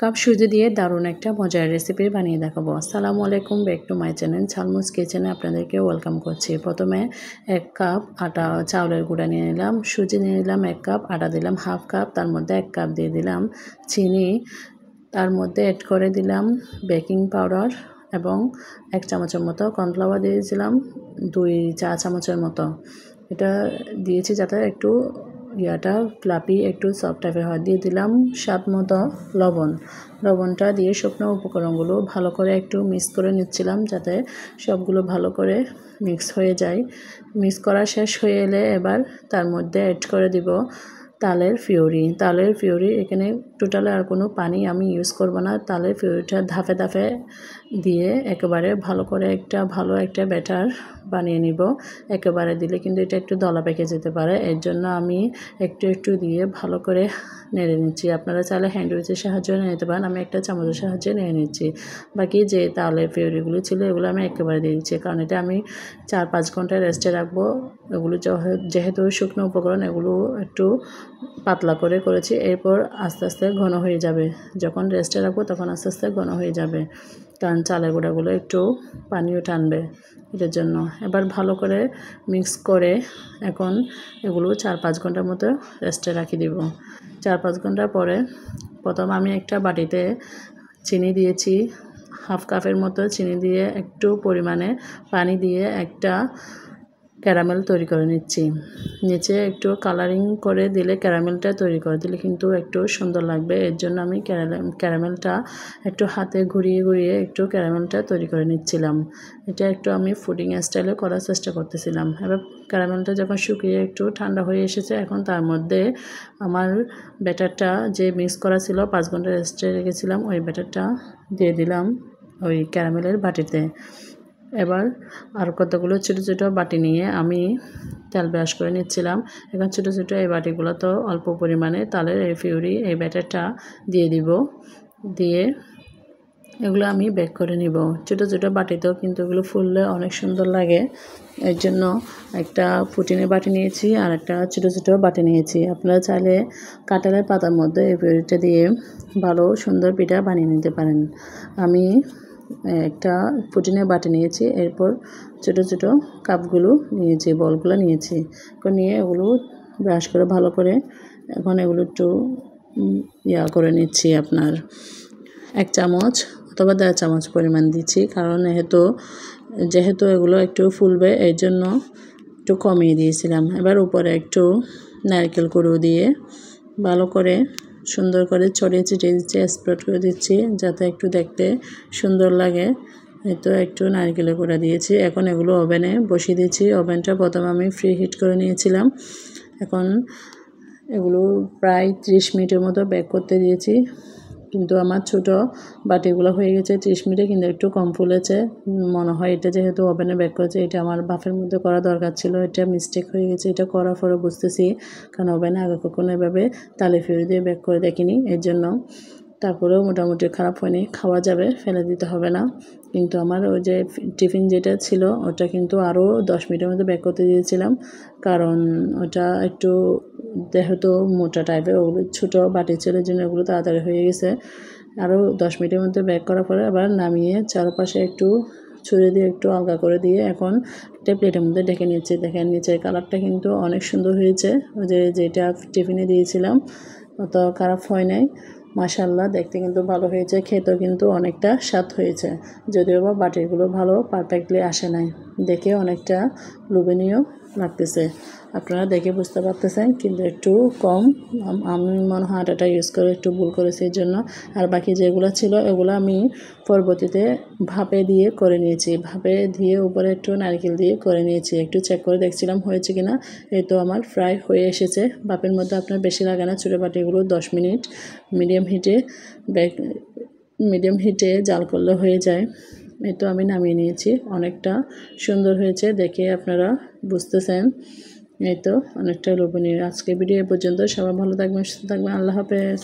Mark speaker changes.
Speaker 1: Cup সুজি দিয়ে দারুণ একটা মজার রেসিপি বানিয়ে দেখাবো। আসসালামু আলাইকুম, ব্যাক টু মাই চ্যানেল ঝালমুস কিচেনে আপনাদেরকে ওয়েলকাম করছি। প্রথমে 1 কাপ আটা চাউলের গুঁড়া নিয়ে নিলাম, সুজি নিয়ে নিলাম 1 কাপ, আটা দিলাম হাফ কাপ, তার মধ্যে 1 কাপ দিয়ে দিলাম চিনি, তার মধ্যে অ্যাড করে দিলাম বেকিং পাউডার এবং 1 চামচের মতো কর্নফ্লাওয়ার দিয়ে দিয়েছিলাম 2 চা চামচের মতো। এটা দিয়েছি যাতে একটু ইয়াটা ফ্লাপি একটু সফট টাইপের হয়। দিয়ে দিলাম স্বাদ মতো লবণটা দিয়ে শুকনো উপকরণগুলো ভালো করে একটু মিক্স করে নিচ্ছিলাম যাতে সবগুলো ভালো করে মিক্স হয়ে যায়। মিক্স করা শেষ হয়ে এলে এবার তার মধ্যে অ্যাড করে দিব তালের পিউরি। এখানে টোটালি আর কোনো পানি আমি ইউজ করব না। তালের পিউরিটা ধাপে ধাপে দিয়ে একেবারে ভালো একটা ব্যাটার বানিয়ে নিব। একেবারে দিলে কিন্তু এটা একটু দলা পেকে যেতে পারে, এর জন্য আমি একটু দিয়ে ভালো করে নেড়ে নিচ্ছি। আপনারা চাইলে হ্যান্ড উইচের সাহায্যে নিতে পারেন, আমি একটা চামচের সাহায্যে নেড়ে নিচ্ছি। বাকি যে তালের পিউরিগুলো ছিল এগুলো আমি একেবারে দিয়ে দিচ্ছি, কারণ এটা আমি 4-5 ঘন্টা রেস্টে রাখবো। এগুলো যেহেতু শুকনো উপকরণ, এগুলো একটু পাতলা করে করেছি। এরপর আস্তে আস্তে ঘন হয়ে যাবে, যখন রেস্টে রাখবো তখন আস্তে আস্তে ঘন হয়ে যাবে, কারণ চালের গুঁড়াগুলো একটু পানিও টানবে এটার জন্য। এবার ভালো করে মিক্স করে এখন এগুলো 4-5 ঘন্টার মতো রেস্টে রাখি দিব। 4-5 ঘন্টা পরে প্রথম আমি একটা বাটিতে চিনি দিয়েছি, হাফ কাপের মতো চিনি দিয়ে একটু পরিমাণে পানি দিয়ে একটা ক্যারামেল তৈরি করে নিচ্ছি। নিচে একটু কালারিং করে দিলে, ক্যারামেলটা তৈরি করে দিলে কিন্তু একটু সুন্দর লাগবে, এর জন্য আমি ক্যারামেলটা একটু হাতে ঘুরিয়ে একটু ক্যারামেলটা তৈরি করে নিচ্ছিলাম। এটা একটু আমি ফুডিং স্টাইলে করার চেষ্টা করতেছিলাম। এবার ক্যারামেলটা যখন শুকিয়ে একটু ঠান্ডা হয়ে এসেছে, এখন তার মধ্যে আমার ব্যাটারটা যে মিক্স করা ছিল 5 ঘন্টা রেস্টে রেখেছিলাম, ওই ব্যাটারটা দিয়ে দিলাম ওই ক্যারামেলের বাটিতে। এবার আর কতগুলো ছোটো বাটি নিয়ে আমি তেল ব্রাশ করে নিচ্ছিলাম। এখন ছোটো এই বাটিগুলো তো অল্প পরিমাণে তালের এই পিউরি এই ব্যাটারটা দিয়ে দিব। দিয়ে এগুলো আমি বেক করে নিব। ছোটো বাটিতেও কিন্তু এগুলো ফুললে অনেক সুন্দর লাগে, এর জন্য একটা পুটিনের বাটি নিয়েছি আর একটা ছোটো বাটি নিয়েছি। আপনারা চাইলে কাঁঠালের পাতার মধ্যে এই পিউরিটা দিয়ে ভালো সুন্দর পিঠা বানিয়ে নিতে পারেন। আমি একটা পুটিনের বাটি নিয়েছি, এরপর ছোটো কাপগুলো নিয়েছি, বলগুলো নিয়েছি। নিয়ে এগুলো ব্রাশ করে ভালো করে এখন এগুলো একটু করে নিচ্ছি। আপনার 1 চামচ অথবা 1.5 চামচ পরিমাণ দিচ্ছি, কারণ যেহেতু এগুলো একটু ফুলবে, এই জন্য একটু কমিয়ে দিয়েছিলাম। এবার উপরে একটু নারকেল কুড়ো দিয়ে ভালো করে সুন্দর করে ছড়িয়ে ছিটিয়ে দিচ্ছি, স্প্রেড করে দিচ্ছি যাতে একটু দেখতে সুন্দর লাগে। তো একটু নারকেলের গুঁড়া দিয়েছি। এখন এগুলো ওভেনে বসিয়ে দিয়েছি। ওভেনটা প্রথমে আমি ফ্রি হিট করে নিয়েছিলাম। এখন এগুলো প্রায় 30 মিনিটের মতো বেক করতে দিয়েছি, কিন্তু আমার ছোটো বাটিগুলো হয়ে গেছে 30 মিনিটে, কিন্তু একটু কম ফুলেছে মনে হয়। এটা যেহেতু ওভেনে বেক করেছে, এটা আমার বাফের মধ্যে করা দরকার ছিল, এটা মিস্টেক হয়ে গেছে। এটা করার পরে বুঝতেছি, কারণ ওভেনে আগে কখনো এভাবে তালে ফিরে দিয়ে বেক করে দেখিনি, এর জন্য। তারপরেও মোটামুটি খারাপ হয়নি, খাওয়া যাবে, ফেলে দিতে হবে না। কিন্তু আমার ওই যে টিফিন যেটা ছিল ওটা কিন্তু আরও 10 মিনিটের মধ্যে বেক করতে দিয়েছিলাম, কারণ ওটা একটু যেহেতু মোটা টাইপের, ওগুলো ছোটো বাটি ছিল, জন্য ওগুলো তাড়াতাড়ি হয়ে গেছে। আরও 10 মিনিটের মধ্যে বেক করার পরে আবার নামিয়ে চারপাশে একটু ছুরি দিয়ে একটু আলগা করে দিয়ে এখন একটা প্লেটের মধ্যে ঢেকে নিচ্ছি। দেখেন নিচের কালারটা কিন্তু অনেক সুন্দর হয়েছে, ওই যেটা টিফিনে দিয়েছিলাম অত খারাপ হয় নাই। মাশাআল্লাহ, দেখতে কিন্তু ভালো হয়েছে, খেতেও কিন্তু অনেকটা স্বাদ হয়েছে, যদিও বা বাটিগুলো ভালো পারফেক্টলি আসে নাই, দেখে অনেকটা লোভনীয় লাগতেছে। আপনারা দেখে বুঝতে পারতেছেন, কিন্তু একটু কম আমি মনে হয় আটাটা ইউজ করে একটু ভুল করেছি, এর জন্য। আর বাকি যেগুলো ছিল এগুলো আমি পরবর্তীতে ভাপে দিয়ে করে নিয়েছি, ভাপে দিয়ে উপরে একটু নারকেল দিয়ে করে নিয়েছি। একটু চেক করে দেখছিলাম হয়েছে কিনা। এই তো আমার ফ্রাই হয়ে এসেছে। ভাপের মধ্যে আপনার বেশি লাগে না, ছোটো বাটিগুলো 10 মিনিট মিডিয়াম হিটে জাল করলে হয়ে যায়। এই তো আমি নামিয়ে নিয়েছি, অনেকটা সুন্দর হয়েছে, দেখে আপনারা বুঝতেছেন। এই তো অনেকটা লোভনীয়। আজকে ভিডিও এ পর্যন্ত। সবাই ভালো থাকবেন, সুস্থ থাকবেন। আল্লাহ হাফেজ।